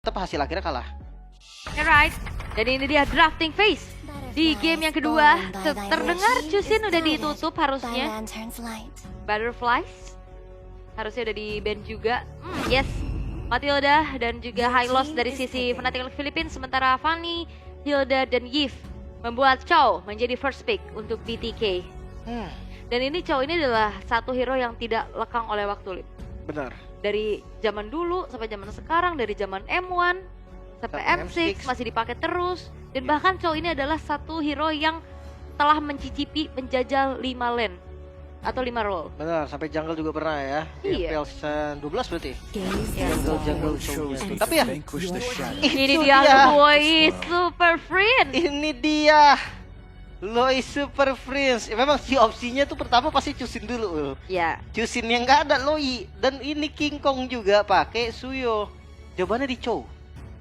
tetap hasil akhirnya kalah. Alright, dan ini dia drafting phase. Di game yang kedua, terdengar Chusin udah ditutup harusnya. Butterflies harusnya udah di ban juga. Yes, Matilda dan juga High Loss dari sisi Fnatic Philippines. Sementara Fanny, Hilda, dan Yves membuat Chow menjadi first pick untuk BTK. Dan ini Chow ini adalah satu hero yang tidak lekang oleh waktu, Lip. Benar. Dari zaman dulu sampai zaman sekarang, dari zaman M1 sampai M6 masih dipakai terus. Dan bahkan Chow ini adalah satu hero yang telah mencicipi menjajal 5 lane atau 5 role. Benar, sampai jungle juga pernah ya. Iya. FPL season 12 berarti. Ya. Jungle Chow-nya tuh. Tapi ya, Ini itu dia Loi Super Friend. Ini dia. Loi Super Prince. Memang si opsinya tuh pertama pasti Chusin dulu. Ya. Chusin yang nggak ada Loi, dan ini King Kong juga pakai Suyo. Jawabannya di Chow.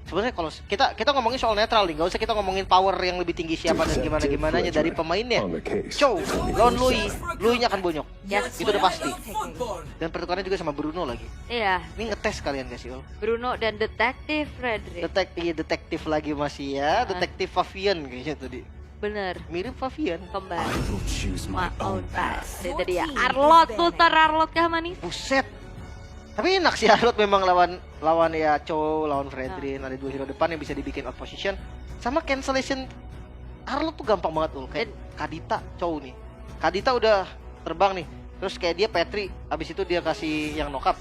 Sebenarnya kalau kita ngomongin soal netral nih, nggak usah kita ngomongin power yang lebih tinggi siapa dan gimananya dari pemainnya. Chow lawan Loi-nya akan bonyok. Yes. Itu udah pasti. Dan pertukarannya juga sama Bruno lagi. Iya. Ini ngetes kalian guys, Yul. Bruno dan Detektif Frederick. Detektif lagi masih ya, Detektif Favian kayaknya tadi. Bener. Mirip Favian. Kembar. My own path. Itu dia. Arlot, Sultan Arlot kah manis? Buset. Tapi enak sih Arlot memang lawan ya Chow, lawan Fredrin, ada dua hero depan yang bisa dibikin out position. Sama cancellation Arlot tuh gampang banget tuh, kayak Kadita Chow nih. Kadita udah terbang nih. Terus kayak dia Petri, abis itu dia kasih yang knock up.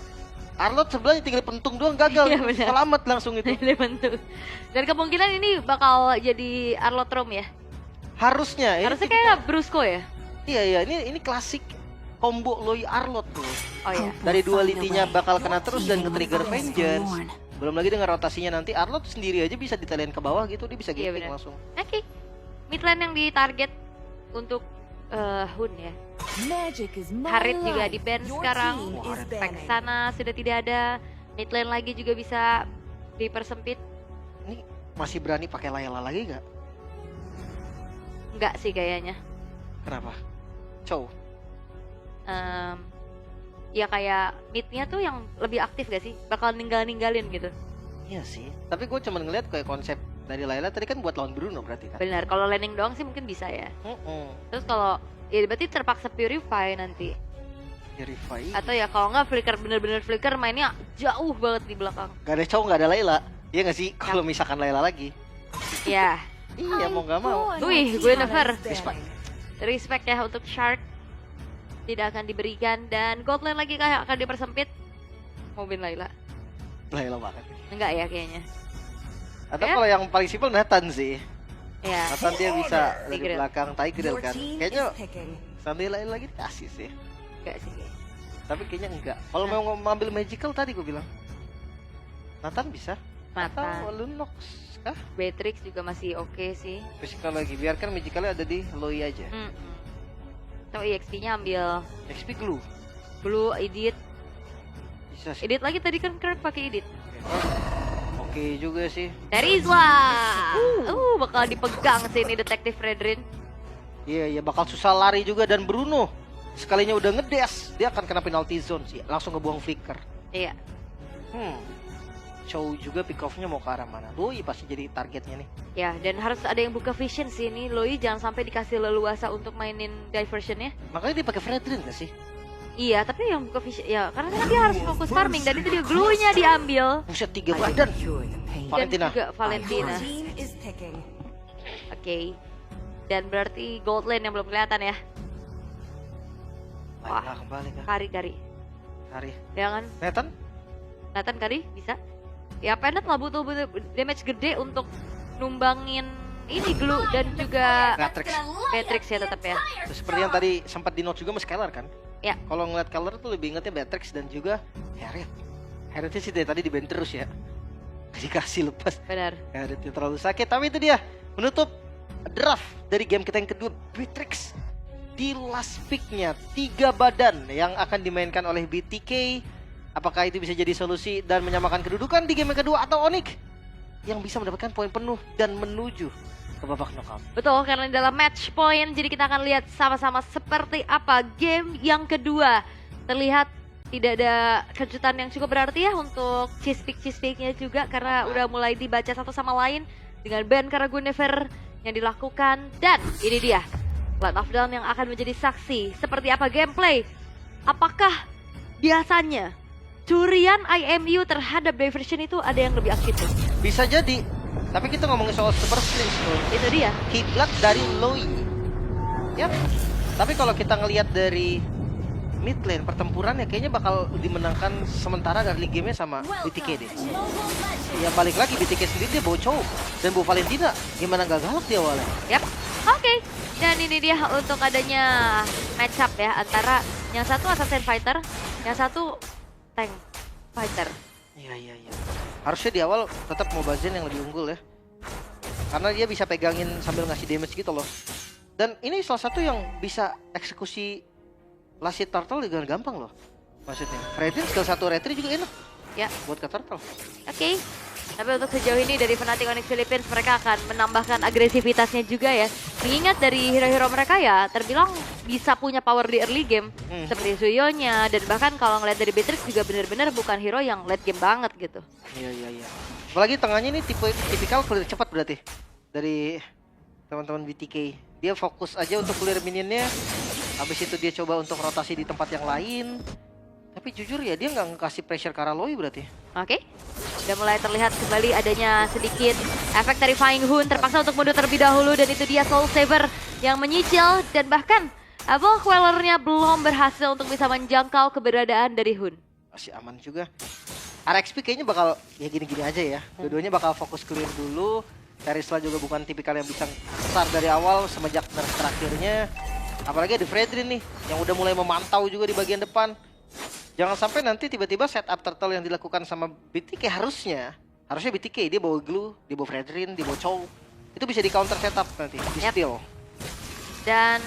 Arlot sebelahnya tinggal pentung doang gagal. Iya, selamat langsung itu. Bentuk. Dan kemungkinan ini bakal jadi Arlot Rom ya. Harusnya Kayak Brusco ya. Iya, ini klasik combo Loi Arlot tuh. Oh iya. Dari duality-nya bakal kena terus dan ke-trigger Vengeance. Belum lagi dengan rotasinya nanti Arlot sendiri aja bisa ditalian ke bawah gitu, dia bisa Iya, gating bener. langsung. Oke. Mid lane yang ditarget untuk Hun ya. Harit juga di ban sekarang. Pack sana sudah tidak ada. Mid lane lagi juga bisa dipersempit. Ini masih berani pakai Layla lagi gak? Enggak sih kayaknya. Kenapa? Chow. Ya kayak midnya tuh yang lebih aktif gak sih? Bakal ninggalin gitu. Iya sih. Tapi gue cuma ngeliat kayak konsep dari Layla tadi kan buat lawan Bruno berarti kan? Benar, kalau laning doang sih mungkin bisa ya. Terus kalau ya berarti terpaksa Purify nanti. Purify. Atau ya kalau nggak Flicker, bener-bener Flicker mainnya jauh banget di belakang. Gak ada Chow, gak ada Layla. Iya gak sih? Kalau misalkan Layla lagi. Ya. Iya mau gak mau. Wih, gue never. Respect Ya untuk Shark. Tidak akan diberikan. Dan gold lane lagi kayak akan dipersempit. Mobil Layla. Layla banget. Enggak ya kayaknya. Atau Ya. kalau yang paling simpel Nathan sih. Ya. Nathan dia bisa dari Tigreal. belakang Tigreal kan. Kayaknya sambil lain lagi kasih sih. Enggak sih kayaknya. Tapi kayaknya enggak. Kalau mau ngambil magical tadi gue bilang. Nathan bisa. Nathan. Atau Lunox kah? Beatrix juga masih oke sih. Physical lagi. Biarkan magicalnya ada di Loi aja. Atau EXP-nya ambil XP glue. Blue, Edit. Bisa sih. Edit lagi tadi kan Kurt pakai Edit. Oke juga sih. Terizla. Bakal dipegang sih ini Detektif Redrin. Iya, bakal susah lari juga. Dan Bruno sekalinya udah ngedes, dia akan kena penalty zone sih. Langsung ngebuang flicker. Iya. Chow juga pick off-nya mau ke arah mana? Loi pasti jadi targetnya nih. Ya, dan harus ada yang buka vision sih ini. Loi jangan sampai dikasih leluasa untuk mainin diversionnya. Makanya dia pakai Fredrin gak sih? Iya, tapi yang buka vision ya karena kan dia harus fokus farming dan itu dia glue-nya diambil. Buset 3 badan. Valentina. Dan juga Valentina. Oke. Dan berarti gold lane yang belum kelihatan ya. Wah, Layla kembali kan. Kari. Kari. Jangan Nathan Kari bisa. Ya Penet lah butuh damage gede untuk numbangin ini glue dan juga Beatrix ya tetap ya. Seperti yang tadi sempat di note juga sama Skylar kan? Ya. Kalau ngeliat color tuh lebih ingetnya Beatrix dan juga Harriet. Harrietnya sih dari tadi di band terus ya. Dikasih lepas. Benar. Harrietnya terlalu sakit. Tapi itu dia menutup draft dari game kita yang kedua. Beatrix di last pick-nya 3 badan yang akan dimainkan oleh BTK. Apakah itu bisa jadi solusi dan menyamakan kedudukan di game yang kedua, atau Onyx yang bisa mendapatkan poin penuh dan menuju ke babak knockout? Betul, karena dalam match point jadi kita akan lihat sama-sama seperti apa game yang kedua. Terlihat tidak ada kejutan yang cukup berarti ya untuk cheese pick-nya juga karena udah mulai dibaca satu sama lain dengan ban karena Guinevere yang dilakukan. Dan ini dia Land of Dawn yang akan menjadi saksi seperti apa gameplay. Apakah biasanya curian IMU terhadap Diversion itu ada yang lebih aktif tuh? Bisa jadi. Tapi kita ngomongin soal Super Prince tuh. Itu dia. Kiblat dari Loi. Ya. Tapi kalau kita ngelihat dari mid lane pertempurannya kayaknya bakal dimenangkan sementara dari gamenya sama BTK deh. Ya balik lagi BTK sendiri dia bawa Chow dan bawa Valentina. Gimana gak galak dia awalnya? Yap. Oke. Dan ini dia untuk adanya match up ya antara yang satu Assassin Fighter, yang satu Tank Fighter. Iya. Harusnya di awal tetap Mobile Legends yang lebih unggul ya. Karena dia bisa pegangin sambil ngasih damage gitu loh. Dan ini salah satu yang bisa eksekusi Lassie Turtle dengan gampang loh. Maksudnya, Fredrin skill 1 retry juga enak. Ya. Buat ke Turtle. Oke. Tapi untuk sejauh ini dari Fnatic Onyx Philippines mereka akan menambahkan agresivitasnya juga ya. Mengingat dari hero-hero mereka ya terbilang bisa punya power di early game. Seperti Suyonya dan bahkan kalau ngeliat dari Beatrix juga benar-benar bukan hero yang late game banget gitu. Iya. Apalagi tengahnya ini tipikal clear cepat berarti. Dari teman-teman BTK. Dia fokus aja untuk clear minionnya. Habis itu dia coba untuk rotasi di tempat yang lain. Tapi jujur ya dia nggak ngasih pressure ke arah Loi berarti. Oke. Sudah mulai terlihat kembali adanya sedikit efek dari Flying Hoon terpaksa untuk mundur terlebih dahulu dan itu dia Soul Saver yang menyicil dan bahkan Evil Queller-nya belum berhasil untuk bisa menjangkau keberadaan dari Hoon. Masih aman juga. RXP kayaknya bakal ya gini-gini aja ya. Dua-duanya bakal fokus clear dulu. Terisla juga bukan tipikal yang bisa start dari awal semenjak nerf terakhirnya. Apalagi ada Fredrin nih yang udah mulai memantau juga di bagian depan. Jangan sampai nanti tiba-tiba setup turtle yang dilakukan sama BTK harusnya BTK dia bawa Glue, dia bawa Fredrin, dia bawa Chow. Itu bisa di counter setup nanti, di steal. Dan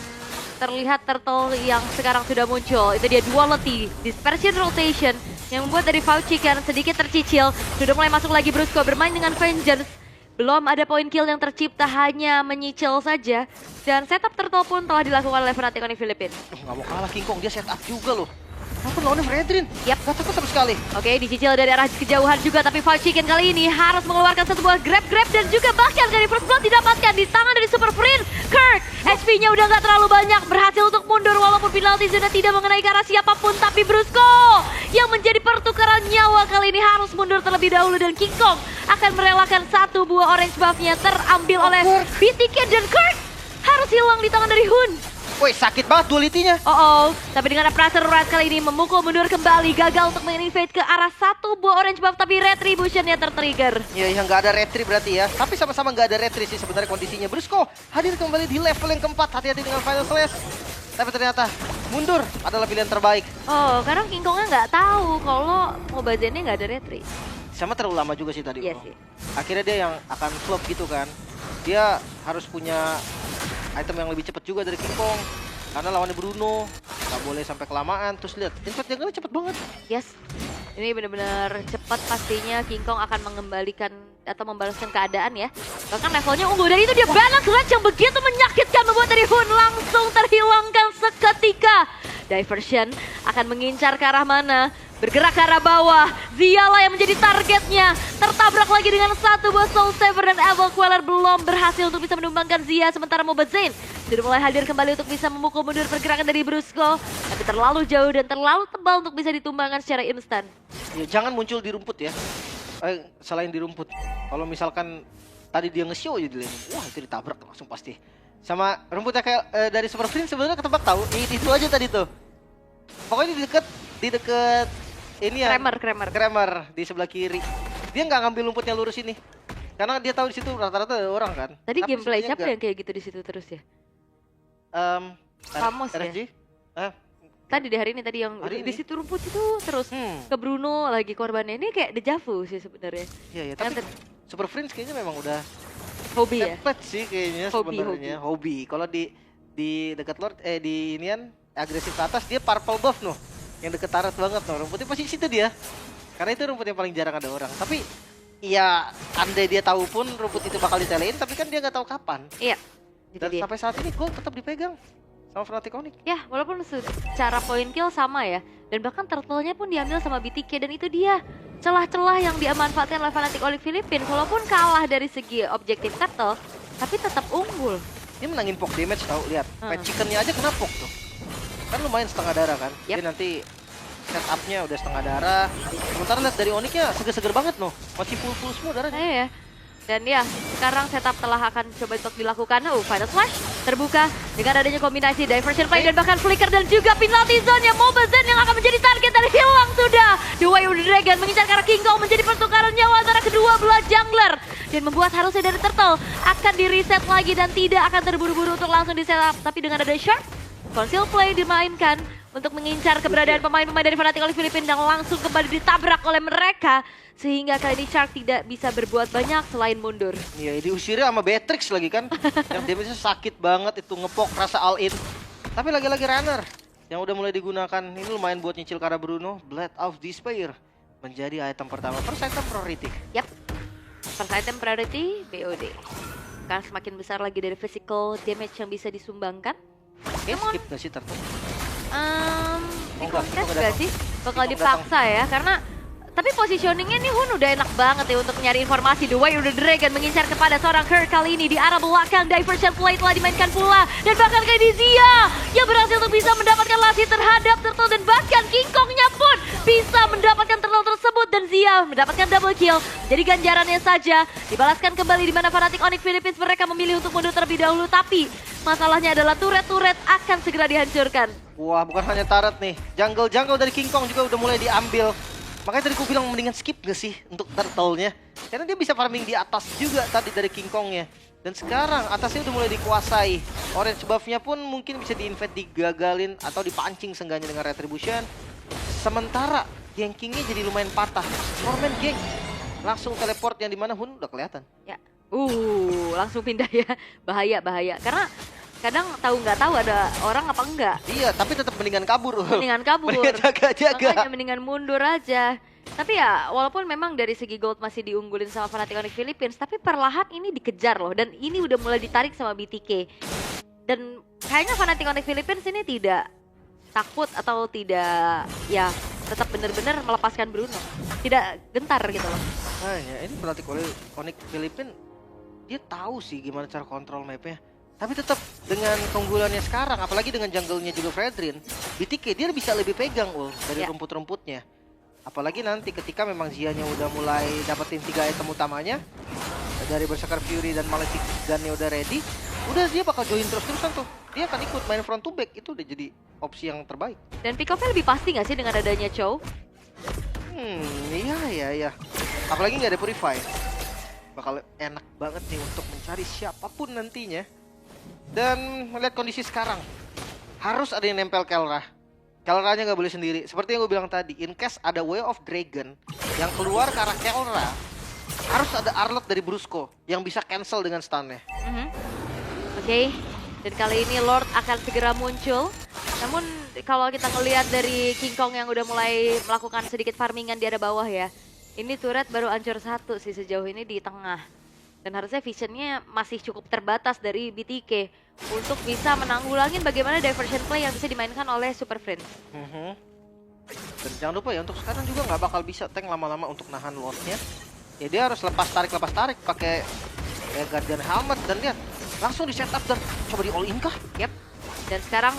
terlihat turtle yang sekarang sudah muncul. Itu dia Duality, Dispersion Rotation yang membuat dari Faucikan sedikit tercicil. Sudah mulai masuk lagi Brusco bermain dengan Vengeance. Belum ada poin kill yang tercipta, hanya menyicil saja. Dan setup turtle pun telah dilakukan oleh Fnatic Onyx Philippines. Nggak mau kalah King Kong, dia setup juga loh. Apa lawannya Fredrin? Yap. Gak takut sama sekali. Oke, dicicil dari arah kejauhan juga, tapi Five Chicken kali ini harus mengeluarkan satu buah grab dan juga bahkan dari First Blood didapatkan di tangan dari Super Prince. Kirk, HP-nya udah nggak terlalu banyak, berhasil untuk mundur walaupun penalti sudah tidak mengenai ke arah siapapun, tapi Brusco yang menjadi pertukaran nyawa kali ini harus mundur terlebih dahulu dan King Kong akan merelakan satu buah orange buff-nya terambil oleh BTK dan Kirk harus hilang di tangan dari Hoon. Woi, sakit banget duality-nya. Tapi dengan Pressure Rise kali ini memukul mundur kembali, gagal untuk menginvade ke arah satu buah orange buff, tapi Retribution-nya tertrigger. Iya, nggak ada retri berarti ya. Tapi sama-sama nggak ada retri sih sebenarnya kondisinya. Brusco hadir kembali di level yang keempat, hati-hati dengan Final Slash. Tapi ternyata mundur adalah pilihan terbaik. Karena King Kongnya nggak tahu kalau Mobile Legends-nya nggak ada retri. Sama terlalu lama juga sih tadi. Iya sih. Akhirnya dia yang akan flop gitu kan. Dia harus punya item yang lebih cepat juga dari King Kong. Karena lawannya Bruno, nggak boleh sampai kelamaan. Terus lihat, invert jaganya cepet banget. Yes, ini benar-benar cepat pastinya. King Kong akan mengembalikan atau membalaskan keadaan ya. Bahkan levelnya unggul, dan itu dia balance clutch yang begitu menyakitkan membuat dari Hoon langsung terhilangkan seketika. Diversion akan mengincar ke arah mana? Bergerak ke arah bawah, Ziala yang menjadi targetnya. Tertabrak lagi dengan satu buah Soul Saver dan Evil Queller belum berhasil untuk bisa menumbangkan Zia. Sementara Mobazane sudah mulai hadir kembali untuk bisa memukul mundur pergerakan dari Brusco. Tapi terlalu jauh dan terlalu tebal untuk bisa ditumbangkan secara instan. Ya, jangan muncul di rumput ya. Selain di rumput. Kalau misalkan tadi dia nge-show aja di lane, wah itu ditabrak langsung pasti. Sama rumputnya kayak dari Super Prince sebenarnya ketebak tahu. Itu aja tadi tuh. Pokoknya di deket ini ya. Kramer di sebelah kiri. Dia nggak ngambil rumputnya lurus ini. Karena dia tahu di situ rata-rata ada orang kan. Tadi gameplay siapa yang kayak gitu di situ terus ya? Ramos ya? Tadi di hari ini yang di situ rumput itu terus ke Bruno lagi korbannya. Ini kayak dejavu sih sebenarnya. Iya, tapi Super Prince kayaknya memang udah hobi ya? template sih kayaknya sebenarnya. Hobi. Kalau di dekat Lord di inian agresif ke atas dia purple buff noh. Yang deket turret banget noh. Rumputnya pasti situ dia. Karena itu rumput yang paling jarang ada orang. Tapi ya andai dia tahu pun rumput itu bakal ditelein, tapi kan dia nggak tahu kapan. Iya. Dan sampai saat ini gol tetap dipegang sama Fnatic Onyx. Ya, walaupun secara point kill sama ya. Dan bahkan turtle-nya pun diambil sama BTK. Dan itu dia celah-celah yang dimanfaatkan oleh Fnatic Onyx Philippines. Walaupun kalah dari segi objektif turtle, tapi tetap unggul. Dia menangin poke damage tau, lihat. Pet chickennya aja kena poke tuh. Kan lumayan setengah darah kan. Yep. Dia nanti setupnya udah setengah darah. Sementara lihat dari Onyx-nya seger-seger banget loh. Masih full semua darahnya. Ya. Dan ya, sekarang setup telah akan coba untuk dilakukan. Final Flash terbuka dengan adanya kombinasi Diversion Play dan bahkan Flicker dan juga penalty zone yang Mobile Zen yang akan menjadi target dan hilang sudah. The Way of the Dragon mengincar ke arah King Kong menjadi pertukaran nyawa antara kedua belah jungler. Dan membuat harusnya dari Turtle akan di reset lagi dan tidak akan terburu-buru untuk langsung di setup. Tapi dengan ada Shark, Conceal Play dimainkan untuk mengincar keberadaan pemain-pemain dari Fnatic Onyx Philippines yang langsung kembali ditabrak oleh mereka. Sehingga kali ini Shark tidak bisa berbuat banyak selain mundur. Iya, diusirnya sama Beatrix lagi kan. Yang damage-nya sakit banget itu, ngepok rasa all in. Tapi lagi-lagi runner yang udah mulai digunakan. Ini lumayan buat nyicil Kara Bruno. Blade of Despair menjadi item pertama. First item priority. Yap. First item priority BOD. Karena semakin besar lagi dari physical damage yang bisa disumbangkan. Skip gak sih Turtle? Dikontes gak sih? Bakal dipaksa ya, karena tapi positioningnya nih Hun udah enak banget ya untuk nyari informasi. The Way of the Dragon mengincar kepada seorang Kirk kali ini di arah belakang. Diversion Play telah dimainkan pula. Dan bahkan kayak di Zia yang berhasil untuk bisa mendapatkan lasi terhadap Turtle. Dan bahkan King Kongnya pun bisa mendapatkan Turtle tersebut. Dan Zia mendapatkan double kill. Jadi ganjarannya saja dibalaskan kembali di mana Fnatic Onyx Philippines mereka memilih untuk mundur terlebih dahulu. Tapi masalahnya adalah turret-turret akan segera dihancurkan. Wah, bukan hanya turret nih. Jungle dari King Kong juga udah mulai diambil. Makanya tadi gue bilang mendingan skip gak sih untuk turtle-nya. Karena dia bisa farming di atas juga tadi dari King Kong-nya. Dan sekarang atasnya udah mulai dikuasai. Orange buff-nya pun mungkin bisa di-invade, digagalin atau dipancing seenggaknya dengan Retribution. Sementara gankingnya jadi lumayan patah. Norman gank langsung teleport yang dimana Hun udah kelihatan. Ya, langsung pindah ya. Bahaya. Karena kadang tahu nggak tahu ada orang apa enggak. Iya, tapi tetap mendingan kabur. Mendingan kabur. Jaga-jaga. Makanya mendingan mundur aja. Tapi ya walaupun memang dari segi gold masih diunggulin sama Fnatic Onyx Philippines, tapi perlahan ini dikejar loh. Dan ini udah mulai ditarik sama BTK. Dan kayaknya Fnatic Onyx Philippines ini tidak takut atau tidak, ya tetap benar-benar melepaskan Bruno. Tidak gentar gitu loh. Nah ya, ini Fnatic Onyx Philippines, dia tahu sih gimana cara kontrol mapnya. Tapi tetap dengan keunggulannya sekarang, apalagi dengan jungle-nya juga Fredrin, BTK dia bisa lebih pegang dari rumput-rumputnya. Apalagi nanti ketika memang Zia-nya udah mulai dapetin 3 item utamanya, dari Berserker Fury dan Malefic Gun-nya udah ready, udah dia bakal join terus-terusan tuh. Dia akan ikut main front to back, itu udah jadi opsi yang terbaik. Dan pick off-nya lebih pasti nggak sih dengan adanya Chow? Iya. Apalagi nggak ada Purify. Bakal enak banget nih untuk mencari siapapun nantinya. Dan melihat kondisi sekarang, harus ada yang nempel Kelra. Kelranya nggak boleh sendiri. Seperti yang gue bilang tadi, in case ada Way of Dragon yang keluar ke arah Kelra, harus ada Arlot dari Brusco yang bisa cancel dengan stunnya. Oke. Dan kali ini Lord akan segera muncul. Namun kalau kita ngelihat dari King Kong yang udah mulai melakukan sedikit farmingan di arah bawah ya, ini turret baru hancur 1 sih sejauh ini di tengah. Dan harusnya visionnya masih cukup terbatas dari BTK untuk bisa menanggulangin bagaimana diversion play yang bisa dimainkan oleh Super Friends. Dan jangan lupa ya, untuk sekarang juga nggak bakal bisa tank lama-lama untuk nahan Lordnya. Ya dia harus lepas tarik pakai Guardian Helmet. Dan lihat, langsung di setup dan coba di all in kah? Yap. Dan sekarang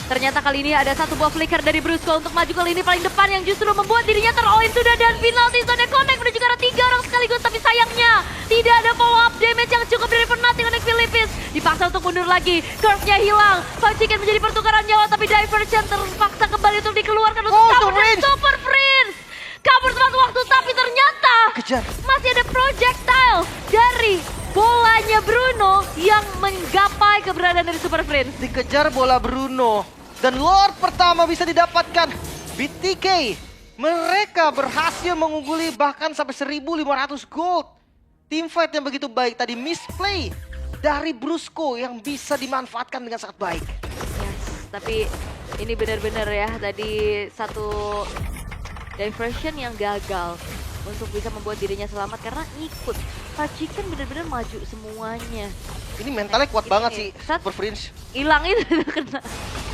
ternyata kali ini ada satu buah flicker dari Brusco untuk maju kali ini paling depan yang justru membuat dirinya ter-all in sudah. Dan penalty zone connect menuju ke arah 3 orang sekaligus, tapi sayangnya tidak ada follow up damage yang cukup dari Fnatic Onyx Philippines. Dipaksa untuk mundur lagi, curve-nya hilang, Chicken menjadi pertukaran nyawa, tapi Diversion terpaksa kembali untuk dikeluarkan untuk kabur dari Super Prince. Kabur tepat waktu, tapi ternyata masih ada projectile dari bolanya Bruno yang menggapai keberadaan dari Super Prince. Dikejar bola Bruno. Dan Lord pertama bisa didapatkan. BTK, mereka berhasil mengungguli bahkan sampai 1.500 gold. Teamfight yang begitu baik. Tadi misplay dari Brusco yang bisa dimanfaatkan dengan sangat baik. Yes, tapi ini benar-benar ya tadi satu diversion yang gagal untuk bisa membuat dirinya selamat karena ikut Hard Chicken bener-bener maju semuanya. Ini mentalnya kuat Ini banget nih, sih Sat. Super Prince. Hilang itu kena.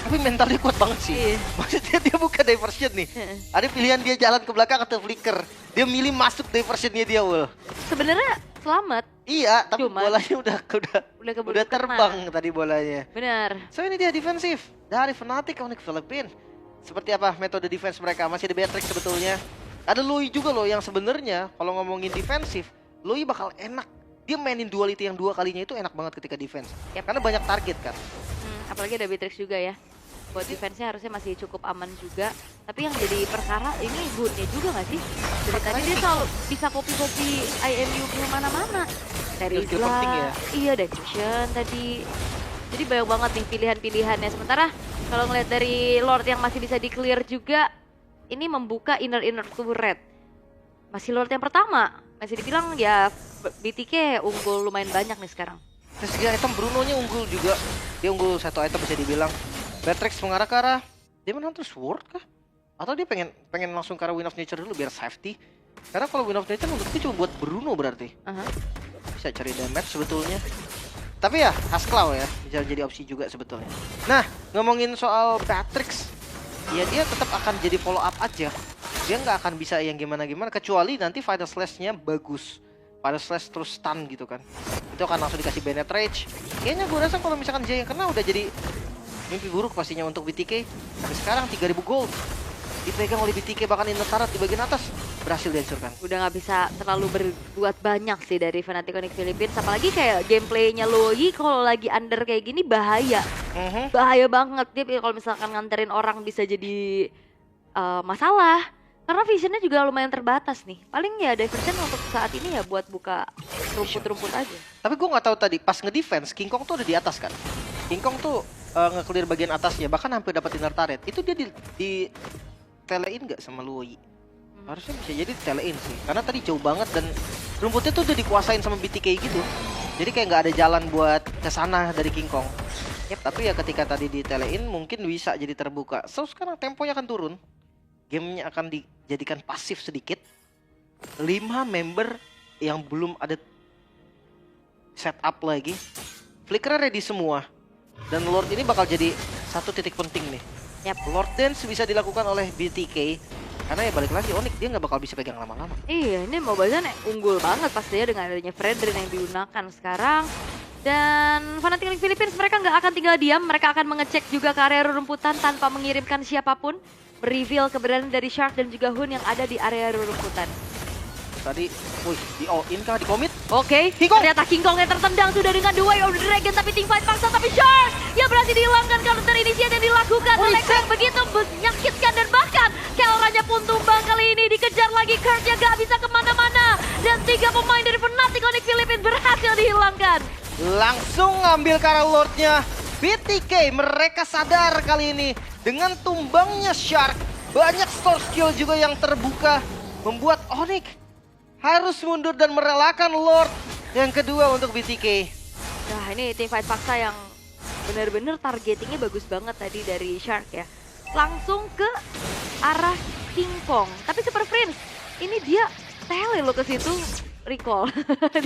Tapi mentalnya kuat banget sih. Iya. Maksudnya dia bukan diversion nih. Ada pilihan dia jalan ke belakang atau flicker. Dia milih masuk diversionnya dia, Wul. Sebenarnya selamat. Iya, tapi Cuman, bolanya udah keburu udah kena. terbang tadi bolanya. Benar. So ini dia defensif dari Fnatic Onyx Philippines. Seperti apa metode defense mereka? Masih ada Beatrix sebetulnya. Ada Lui juga loh yang sebenarnya kalau ngomongin defensif, Lui bakal enak. Dia mainin duality yang 2 kalinya itu enak banget ketika defense. Yap. Karena banyak target kan. Apalagi ada Beatrix juga ya. Buat defense-nya harusnya masih cukup aman juga. Tapi yang jadi perkara ini Hunnya juga gak sih? Dari tadi dia selalu bisa copy-copy IMU kemana-mana. Dari Skill penting ya. Iya, dan Fusion tadi. Jadi banyak banget nih pilihan-pilihannya. Sementara kalau ngeliat dari Lord yang masih bisa di-clear juga, ini membuka inner turret. Masih Lord yang pertama. Masih dibilang ya BTK unggul lumayan banyak nih sekarang. Terus dia item Bruno-nya unggul juga. Dia unggul 1 item bisa dibilang. Beatrix mengarah ke arah Demon Hunter Sword kah? Atau dia pengen langsung ke arah Wind of Nature dulu biar safety? Karena kalau Wind of Nature menurutku cuma buat Bruno berarti. Bisa cari damage sebetulnya. Tapi ya Hasclaw ya bisa jadi opsi juga sebetulnya. Nah, ngomongin soal Beatrix, ya dia tetap akan jadi follow up aja. Dia nggak akan bisa yang gimana-gimana kecuali nanti Final Slash-nya bagus. Final Slash terus stun gitu kan. Itu akan langsung dikasih Bennett Rage. Kayaknya gue rasa kalau misalkan Jay yang kena udah jadi mimpi buruk pastinya untuk BTK. Tapi sekarang 3000 gold dipegang oleh BTK, bahkan Inner Turret di bagian atas berhasil dihancurkan. Udah nggak bisa terlalu berbuat banyak sih dari Fnatic Onyx Philippines. Apalagi kayak gameplaynya Loi kalau lagi under kayak gini bahaya. Bahaya banget. Dia kalau misalkan nganterin orang bisa jadi masalah. Karena visionnya juga lumayan terbatas nih. Paling ya diversion untuk saat ini ya buat buka rumput-rumput aja. Tapi gue nggak tahu tadi pas ngedefense King Kong tuh udah di atas kan. King Kong tuh nge-clear bagian atasnya, bahkan hampir dapat inner turret. Itu dia di telein nggak sama Lui? Harusnya bisa jadi telein sih. Karena tadi jauh banget dan rumputnya tuh udah dikuasain sama BTK gitu. Jadi kayak nggak ada jalan buat ke sana dari King Kong. Tapi ya ketika tadi di telein mungkin bisa jadi terbuka. So sekarang temponya akan turun. Gamenya akan dijadikan pasif sedikit. 5 member yang belum ada setup lagi. Flicker ready semua. Dan Lord ini bakal jadi satu titik penting nih. Lord Dance bisa dilakukan oleh BTK. Karena ya balik lagi Onyx dia nggak bakal bisa pegang lama-lama. Iya, ini Mobile unggul banget pastinya dengan adanya Fredrin yang digunakan sekarang. Dan Fnatic Onyx Philippines mereka nggak akan tinggal diam. Mereka akan mengecek juga ke area rerumputan tanpa mengirimkan siapapun. Reveal keberadaan dari Shark dan juga Hun yang ada di area rerumputan. Tadi, wih, di all in kah? Di commit? Oke, ternyata King Kong yang tertendang sudah dengan The Way of the Dragon. Tapi teamfight paksa, tapi Shark yang berhasil dihilangkan. Counter initiate yang dilakukan oleh Kurt begitu menyakitkan. Dan bahkan Keloranya pun tumbang kali ini. Dikejar lagi, Kurt yang gak bisa kemana-mana. Dan 3 pemain dari Fnatic Onyx Philippines berhasil dihilangkan. Langsung ngambil ke arah Lordnya. BTK mereka sadar kali ini. Dengan tumbangnya Shark, banyak store skill juga yang terbuka. Membuat Onyx harus mundur dan merelakan Lord yang kedua untuk BTK. Nah ini teamfight paksa yang benar-benar targetingnya bagus banget tadi dari Shark ya. Langsung ke arah King Kong. Tapi Super Prince, ini dia tele lo ke situ. Recall.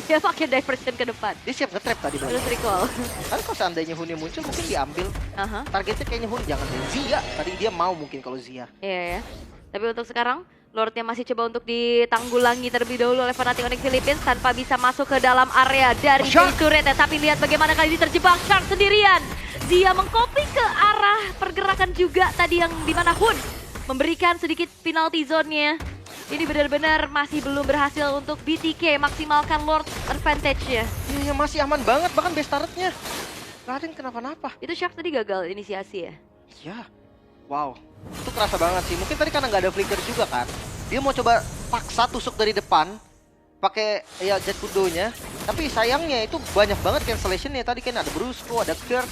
Dia pakai diversion ke depan. Dia siap nge-trap tadi. Terus recall. Kan kalau seandainya Hunnya muncul mungkin diambil. Targetnya kayaknya Hun, jangan Zia. Tadi dia mau mungkin kalau Zia. Iya ya. Tapi untuk sekarang Lordnya masih coba untuk ditanggulangi terlebih dahulu oleh Fnatic Onyx Philippines tanpa bisa masuk ke dalam area dari turret. Tapi lihat bagaimana kali ini terjebak Shark sendirian. Zia mengcopy ke arah pergerakan juga tadi yang dimana Hun memberikan sedikit penalty zone-nya. Ini benar-benar masih belum berhasil untuk BTK maksimalkan Lord advantage-nya. Iya masih aman banget, bahkan best turret-nya gak ada yang kenapa-napa. Itu Shark tadi gagal inisiasi ya? Iya. Wow, itu kerasa banget sih. Mungkin tadi karena nggak ada flicker juga kan. Dia mau coba paksa tusuk dari depan, pakai ya jet kudonya. Tapi sayangnya itu banyak banget cancellation-nya. Tadi kan ada Brusco, ada Kirk,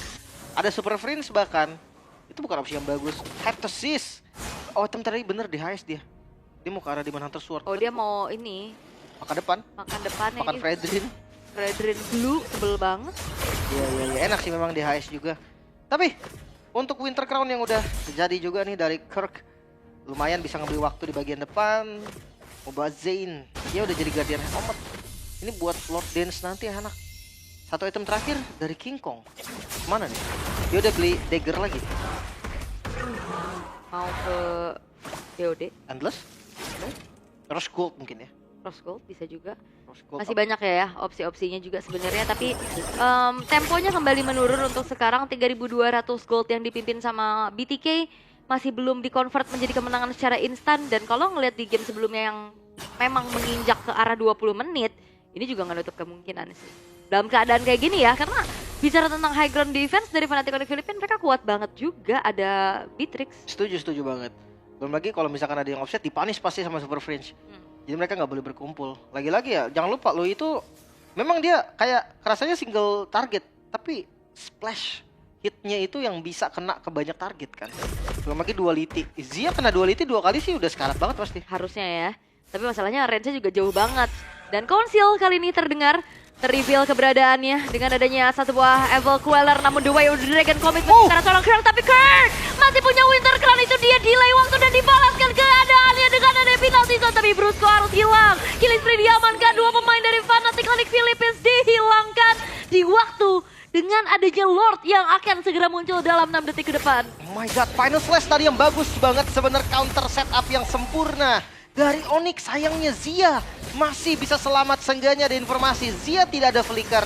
ada Super Prince bahkan. Itu bukan opsi yang bagus. Have to seize. Oh, tadi bener di HS dia. Dia mau ke arah Demon Hunter Sword. Oh, dia mau ini. Makan depan. Makan depannya. Makan Fredrin. Fredrin blue, sebel banget. Iya. Enak sih memang di HS juga. Tapi untuk Winter Crown yang udah terjadi juga nih dari Kirk, lumayan bisa ngambil waktu di bagian depan. Moba Zane, dia udah jadi Guardian Helmet. Ini buat Lord Dance nanti ya anak. Satu item terakhir dari King Kong. Mana nih? Dia udah beli dagger lagi. Mau ke BOD, Endless? Rose Gold mungkin ya. Rose Gold bisa juga. Rose Gold. Masih banyak ya opsi-opsinya juga sebenarnya, tapi temponya kembali menurun untuk sekarang. 3.200 gold yang dipimpin sama BTK masih belum di-convert menjadi kemenangan secara instan, dan kalau ngelihat di game sebelumnya yang memang menginjak ke arah 20 menit, ini juga nggak nutup kemungkinan sih. Dalam keadaan kayak gini ya, karena bicara tentang high ground defense dari Fnatic Onyx Philippines, mereka kuat banget juga, ada Beatrix. Setuju banget. Belum lagi kalau misalkan ada yang offset dipanis pasti sama Super Fringe. Jadi mereka nggak boleh berkumpul. Lagi-lagi ya, jangan lupa lo itu memang dia kayak rasanya single target, tapi splash hitnya itu yang bisa kena ke banyak target kan. Belum lagi duality. Zia kena duality 2 kali sih udah sekarat banget pasti. Harusnya ya. Tapi masalahnya range-nya juga jauh banget. Dan Council kali ini ter-reveal keberadaannya dengan adanya satu buah Evil Queller, namun The Way of the Dragon Commit sekarang seorang Kirk, tapi Kirk masih punya Winter Crown, itu dia delay waktu dan dibalaskan keadaannya dengan ada penalty zone, tapi Brusco harus hilang. Killing spree diamankan, 2 pemain dari Fnatic Onyx Philippines dihilangkan di waktu dengan adanya Lord yang akan segera muncul dalam 6 detik ke depan. Oh my god, Final Slash tadi yang bagus banget, sebenarnya counter setup yang sempurna dari Onyx. Sayangnya Zia masih bisa selamat, seenggaknya ada informasi Zia tidak ada flicker.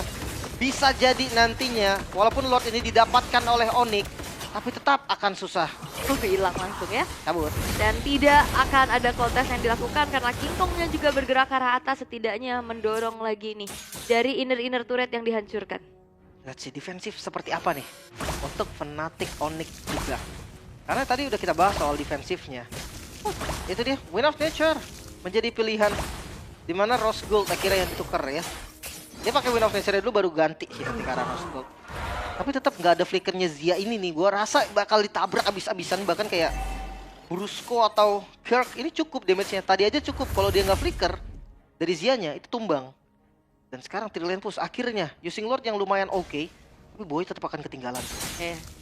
Bisa jadi nantinya walaupun Lord ini didapatkan oleh Onyx, tapi tetap akan susah. Hilang langsung ya. Cabut. Dan tidak akan ada kontes yang dilakukan karena King Kong-nya juga bergerak ke arah atas, setidaknya mendorong lagi nih dari inner turret yang dihancurkan. Lihat sih defensif seperti apa nih untuk Fnatic Onyx juga. Karena tadi udah kita bahas soal defensifnya. Itu dia, Wind of Nature menjadi pilihan, dimana Rose Gold akhirnya yang ditukar ya. Dia pakai Wind of Nature dulu baru ganti sih nanti ke arah Rose Gold. Tapi tetap nggak ada flickernya Zia ini nih. Gua rasa bakal ditabrak abis-abisan, bahkan kayak Brusco atau Kirk ini cukup damage-nya. Tadi aja cukup, kalau dia nggak flicker dari Zia-nya itu tumbang. Dan sekarang Trillian Push akhirnya using Lord yang lumayan oke, tapi Boy tetap akan ketinggalan.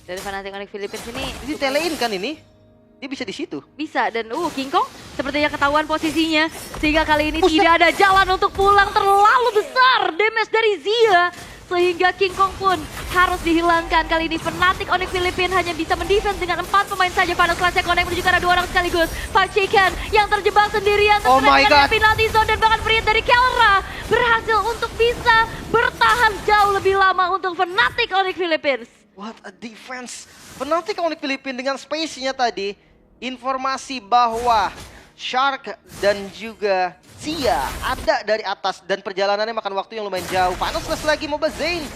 Dari Fnatic Onyx Philippines ini Jadi telein kan ini? Dia bisa di situ. bisa, dan King Kong sepertinya ketahuan posisinya sehingga kali ini tidak ada jalan untuk pulang. Terlalu besar damage dari Zia sehingga King Kong pun harus dihilangkan. Kali ini Fnatic Onyx Philippines hanya bisa mendefense dengan 4 pemain saja. Final Clash connect menuju ke arah 2 orang sekaligus. Five Chicken yang terjebak sendirian, Oh my god, penalty zone, dan bahkan Priet dari Kelra berhasil untuk bisa bertahan jauh lebih lama untuk Fnatic Onyx Philippines. what a defense. Fnatic Onyx Philippines dengan space-nya tadi. Informasi bahwa Shark dan juga Zia ada dari atas dan perjalanannya makan waktu yang lumayan jauh. Final Slash lagi Moba Zane.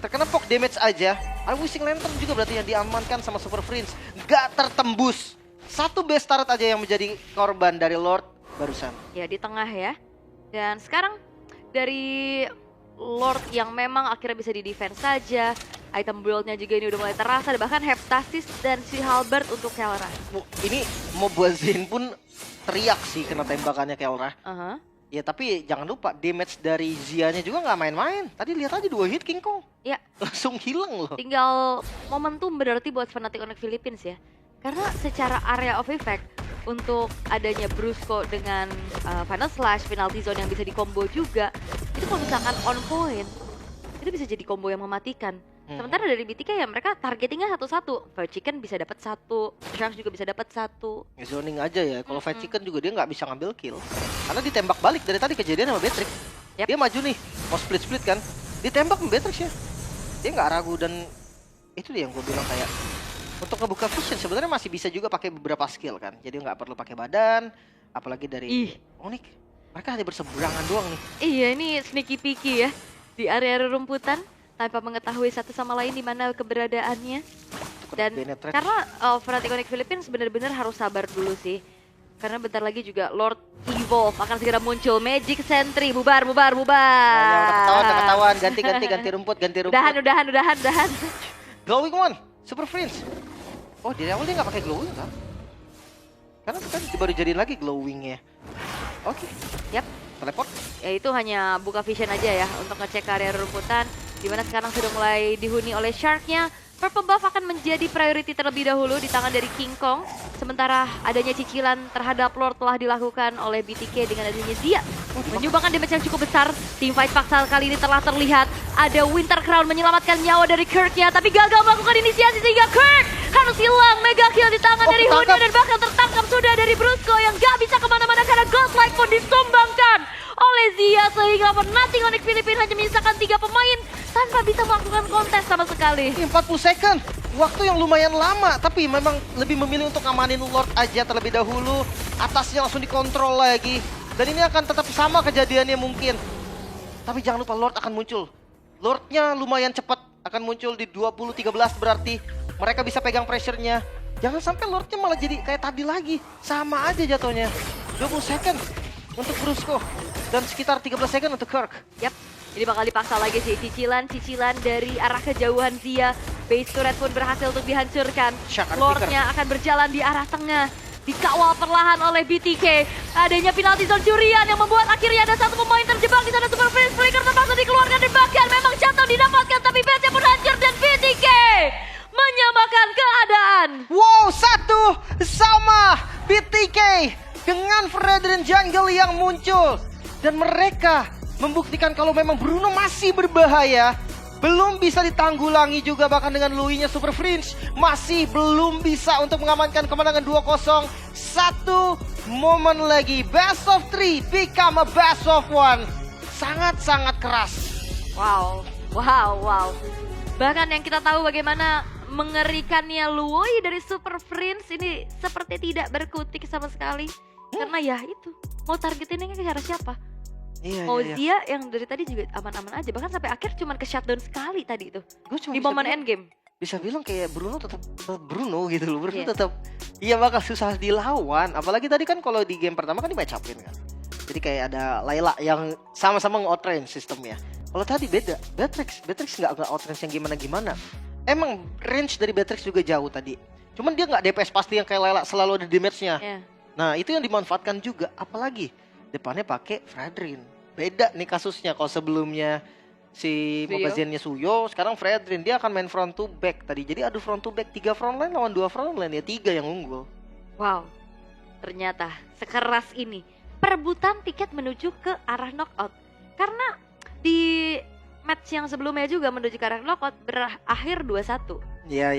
Terkena poke damage aja. Wishing Lantern juga berarti yang diamankan sama Super Prince. Gak tertembus. Satu base turret aja yang menjadi korban dari Lord barusan. Ya, di tengah ya. Dan sekarang dari Lord yang memang akhirnya bisa di-defense saja. Item build-nya juga ini udah mulai terasa. Bahkan Heptasis dan si Halberd untuk Kelra. Ini Moba Zane pun teriak sih kena tembakannya Kelra. Ya tapi jangan lupa damage dari Zia-nya juga nggak main-main. Tadi lihat aja 2 hit King Kong. Ya. Langsung hilang loh. Tinggal momentum berarti buat Fnatic Onyx Philippines ya. Karena secara area of effect untuk adanya Brusco dengan Final Slash, penalty zone yang bisa di-combo juga, itu kalau misalkan on point, itu bisa jadi combo yang mematikan. Sementara dari BTK ya mereka targetingnya satu-satu. Fried Chicken bisa dapat 1, Sharks juga bisa dapat 1. Zoning aja ya. Kalau Fried Chicken juga dia nggak bisa ngambil kill. Karena ditembak balik dari tadi kejadian sama Beatrix. Yep. Dia maju nih, mau split-split kan. Ditembak sama Beatrix ya. Dia nggak ragu dan itu dia yang gue bilang kayak untuk ngebuka vision sebenarnya masih bisa juga pakai beberapa skill kan. Jadi nggak perlu pakai badan, apalagi dari Onyx. Mereka hanya berseberangan doang nih. Iya, ini sneaky peeky ya di area rumputan tanpa mengetahui satu sama lain di mana keberadaannya. Dan karena Fnatic Onyx Philippines benar-benar harus sabar dulu sih. Karena bentar lagi juga Lord Evolve akan segera muncul. Magic Sentry, bubar. Udah ketahuan, ganti rumput. Udahan. Glowing One, Super Prince. Oh, dari awal dia nggak pakai glowing kan? Karena kan baru jadiin lagi glowingnya. Oke. Yap. Teleport. Ya itu hanya buka vision aja ya untuk ngecek area rumputan. Dimana sekarang sudah mulai dihuni oleh Shark-nya. Purple buff akan menjadi priority terlebih dahulu di tangan dari King Kong. Sementara adanya cicilan terhadap Lord telah dilakukan oleh BTK dengan adanya Zia. Menyumbangkan damage yang cukup besar. Teamfight paksa kali ini telah terlihat. Ada Winter Crown menyelamatkan nyawa dari Kirk-nya, tapi gagal melakukan inisiasi sehingga Kirk harus hilang. Mega kill di tangan dari Huda dan bahkan tertangkap sudah dari Brusco yang gak bisa kemana-mana karena Godlike pun disumbangkan oleh Zia sehingga Fnatic Onyx Filipina hanya menyisakan 3 pemain tanpa bisa melakukan kontes sama sekali. 40 second, waktu yang lumayan lama, tapi memang lebih memilih untuk ngamanin Lord aja terlebih dahulu. Atasnya langsung dikontrol lagi, dan ini akan tetap sama kejadiannya mungkin. Tapi jangan lupa Lord akan muncul. Lordnya lumayan cepat, akan muncul di 20-13 berarti mereka bisa pegang pressure-nya. Jangan sampai Lordnya malah jadi kayak tadi lagi, sama aja jatuhnya. 20 second untuk Brusco dan sekitar 13 second untuk Kirk. Yap, ini bakal dipaksa lagi sih cicilan dari arah kejauhan Zia. Base turret pun berhasil untuk dihancurkan. Lordnya akan berjalan di arah tengah, dikawal perlahan oleh BTK. Adanya penalti zone curian yang membuat akhirnya ada satu pemain terjebak di sana. Super Prince Flicker terpaksa dikeluarkan dan bahkan memang jatuh didapatkan, tapi base-nya pun hancur dan BTK menyamakan keadaan. Wow, satu sama BTK dengan Fredrin Jungle yang muncul. Dan mereka membuktikan kalau memang Bruno masih berbahaya. Belum bisa ditanggulangi juga, bahkan dengan Louis-nya Super Fringe masih belum bisa untuk mengamankan kemenangan 2-0. Satu momen lagi, best of 3 become a best of 1. Sangat-sangat keras. Wow. Bahkan yang kita tahu bagaimana mengerikannya Louis dari Super Prince ini seperti tidak berkutik sama sekali. Karena ya itu, mau targetinnya ke arah siapa? Zia yang dari tadi juga aman-aman aja, bahkan sampai akhir cuman ke shutdown sekali tadi itu. Di momen endgame. Bisa bilang kayak Bruno tetap Bruno gitu loh. Bruno tetap bakal susah dilawan. Apalagi tadi kan kalau di game pertama kan di match up-in kan. Jadi kayak ada Layla yang sama-sama nge-outrange sistemnya. Kalau tadi beda, Beatrix nggak outrange yang gimana-gimana. Emang range dari Beatrix juga jauh tadi. Cuman dia nggak DPS pasti yang kayak Layla selalu ada damage-nya. Nah itu yang dimanfaatkan juga. Apalagi depannya pakai Fredrin. Beda nih kasusnya, kalau sebelumnya si Mobaziannya Suyo, sekarang Fredrin dia akan main front to back tadi. Jadi adu front to back, 3 front line lawan 2 front line, ya 3 yang unggul. Wow, ternyata sekeras ini perebutan tiket menuju ke arah knockout. Karena di match yang sebelumnya juga menuju ke arah knockout berakhir 2-1. Iya.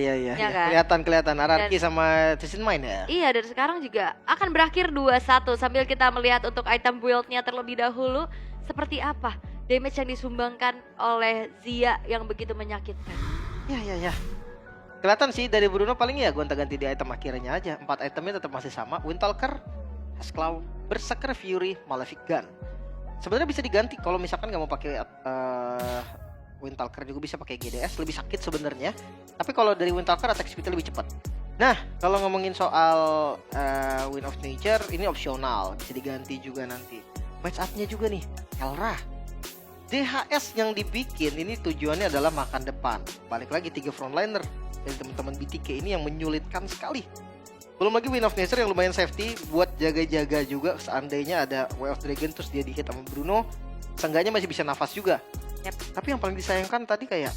Kan? Kelihatan Ararki sama Tisin main ya. Iya, dan sekarang juga akan berakhir 2-1 sambil kita melihat untuk item build-nya terlebih dahulu seperti apa damage yang disumbangkan oleh Zia yang begitu menyakitkan. Iya. Kelihatan sih dari Bruno paling ya gonta-ganti di item akhirnya aja. 4 itemnya tetap masih sama. Windtalker, Hexclaw, Berserker, Fury, Malefic Gun. Sebenarnya bisa diganti kalau misalkan nggak mau pakai Windtalker, juga bisa pakai GDS, lebih sakit sebenarnya. Tapi kalau dari Windtalker attack speed lebih cepat. Nah, kalau ngomongin soal Wind of Nature ini opsional, bisa diganti juga nanti. Match up-nya juga nih, Elra. DHS yang dibikin ini tujuannya adalah makan depan. Balik lagi 3 frontliner dari teman-teman BTK ini yang menyulitkan sekali. Belum lagi Wind of Nature yang lumayan safety buat jaga-jaga juga. Seandainya ada Way of Dragon terus dia di-hit sama Bruno, seenggaknya masih bisa nafas juga. Tapi yang paling disayangkan tadi kayak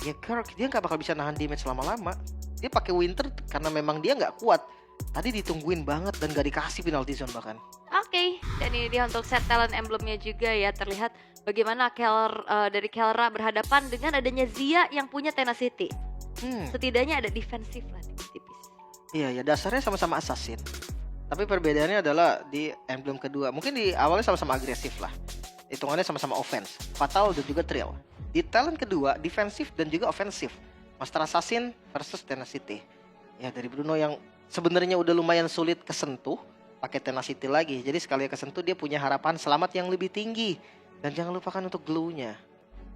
ya Kirk, dia nggak bakal bisa nahan damage lama-lama. Dia pakai Winter karena memang dia nggak kuat. Tadi ditungguin banget dan gak dikasih penalty zone bahkan. Oke, dan ini dia untuk set talent emblemnya juga ya. Terlihat bagaimana dari Kelra berhadapan dengan adanya Zia yang punya tenacity. Setidaknya ada defensif lah tipis. Iya, dasarnya sama-sama assassin. Tapi perbedaannya adalah di emblem kedua. Mungkin di awalnya sama-sama agresif lah. Hitungannya sama-sama offense, fatal dan juga thrill. Di talent kedua, defensif dan juga offensif. Master Assassin versus Tenacity. Ya dari Bruno yang sebenarnya udah lumayan sulit kesentuh, pakai Tenacity lagi. Jadi sekali kesentuh dia punya harapan selamat yang lebih tinggi. Dan jangan lupakan untuk glue-nya.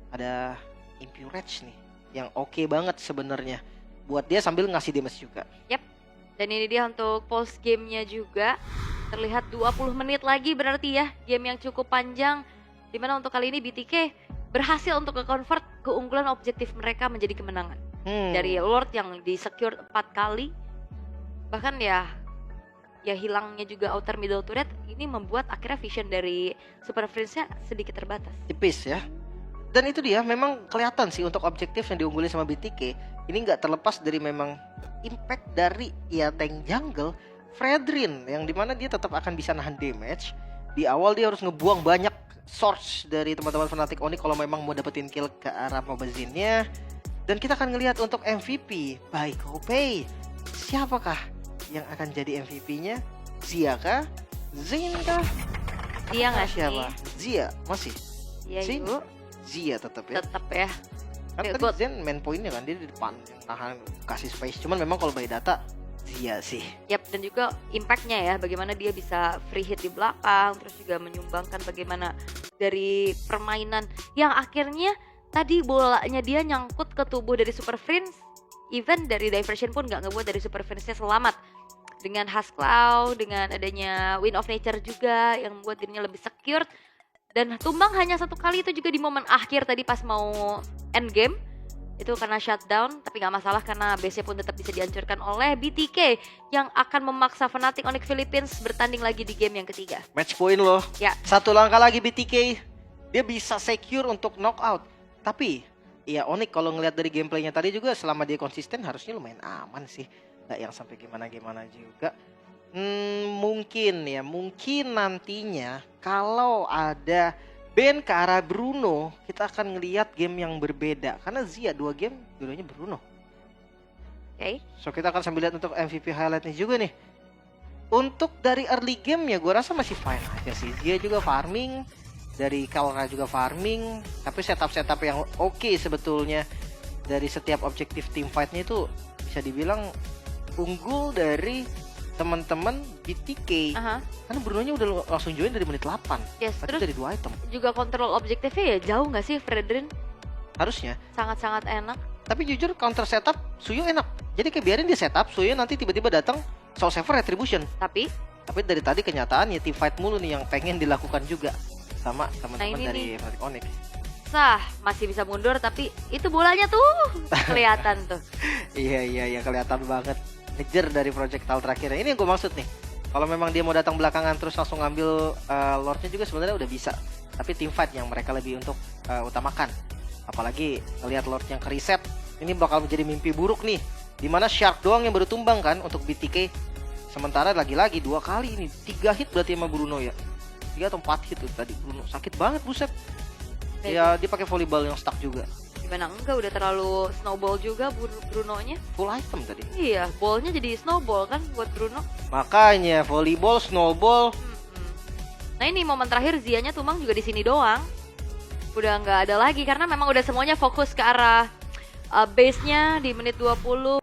Ada Impurage nih, yang oke banget sebenarnya. Buat dia sambil ngasih damage juga. Dan ini dia untuk post game-nya juga. Terlihat 20 menit lagi berarti ya, game yang cukup panjang. Dimana untuk kali ini BTK berhasil untuk nge-convert keunggulan objektif mereka menjadi kemenangan. Dari Lord yang di-secure 4 kali. Bahkan ya hilangnya juga outer middle turret, ini membuat akhirnya vision dari Super Prince-nya sedikit terbatas. Tipis ya. Dan itu dia memang kelihatan sih untuk objektif yang diunggulin sama BTK. ini nggak terlepas dari memang impact dari ya tank jungle Fredrin, yang dimana dia tetap akan bisa nahan damage. Di awal dia harus ngebuang banyak source dari teman-teman Fnatic Onyx kalau memang mau dapetin kill ke arah Mobazinnya. Dan kita akan ngelihat untuk MVP by GoPay, siapakah yang akan jadi MVP-nya? Zia kah? Zain kah? Zia nggak sih? Siapa? Zia masih? Iya Zain? yuk, Zia tetap ya. tetap ya. Kan Ya, tadi gua- Zen main poinnya kan dia di depan yang tahan kasih space. Cuman memang kalau by data Zia sih. Yap, dan juga impactnya ya, bagaimana dia bisa free hit di belakang, terus juga menyumbangkan bagaimana dari permainan yang akhirnya tadi bolanya dia nyangkut ke tubuh dari Super Friends, even dari diversion pun nggak ngebuat dari Super Friends-nya selamat. Dengan Hasclaw, dengan adanya Wind of Nature juga yang membuat dirinya lebih secure. Dan tumbang hanya satu kali itu juga di momen akhir tadi pas mau end game. Itu karena shutdown, tapi nggak masalah karena base-nya pun tetap bisa dihancurkan oleh BTK yang akan memaksa Fnatic Onyx Philippines bertanding lagi di game yang ketiga. Match point loh. Ya. Satu langkah lagi BTK. Dia bisa secure untuk knockout. Tapi ya Onyx kalau ngelihat dari gameplaynya tadi juga selama dia konsisten harusnya lumayan aman sih. Nggak yang sampai gimana-gimana juga. Mungkin nantinya kalau ada ban ke arah Bruno, kita akan ngelihat game yang berbeda. Karena Zia 2 game, dua-duanya Bruno. Oke. So kita akan sambil lihat untuk MVP highlightnya juga nih. Untuk dari early game ya gue rasa masih fine aja sih. Dia juga farming, dari Kalra juga farming. Tapi setup yang oke sebetulnya. Dari setiap objektif team fightnya itu bisa dibilang unggul dari teman-teman BTK. Aha. Karena Bruno-nya udah langsung join dari menit 8. Yes, Tapi terus dari 2 item. juga kontrol objektifnya ya jauh nggak sih Fredrin? Harusnya. Sangat-sangat enak. Tapi jujur counter setup Suyo enak. Jadi kayak biarin dia setup, Suyo nanti tiba-tiba datang Soul Saver Retribution. Tapi Tapi dari tadi kenyataan ya team fight mulu nih yang pengen dilakukan juga sama teman-teman ini dari nih. Fnatic Onyx. masih bisa mundur, tapi itu bolanya tuh kelihatan tuh. Iya kelihatan banget. Ngejar dari projectile terakhirnya. Ini yang gue maksud nih. Kalau memang dia mau datang belakangan terus langsung ngambil Lordnya juga sebenarnya udah bisa. Tapi team fight yang mereka lebih untuk utamakan. Apalagi lihat Lord yang ke reset, ini bakal menjadi mimpi buruk nih. Dimana Shark doang yang baru tumbang kan untuk BTK. Sementara lagi-lagi 2 kali ini 3 hit berarti sama Bruno ya. 3 atau 4 hit tuh tadi Bruno. Sakit banget buset. Ya dia pakai volleyball yang stuck juga. Gimana enggak, udah terlalu snowball juga Bruno-nya. Full item tadi. Iya, ballnya jadi snowball kan buat Bruno. Makanya volleyball, snowball. Nah ini momen terakhir Zia-nya tumbang juga di sini doang. Udah nggak ada lagi karena memang udah semuanya fokus ke arah base-nya di menit 20.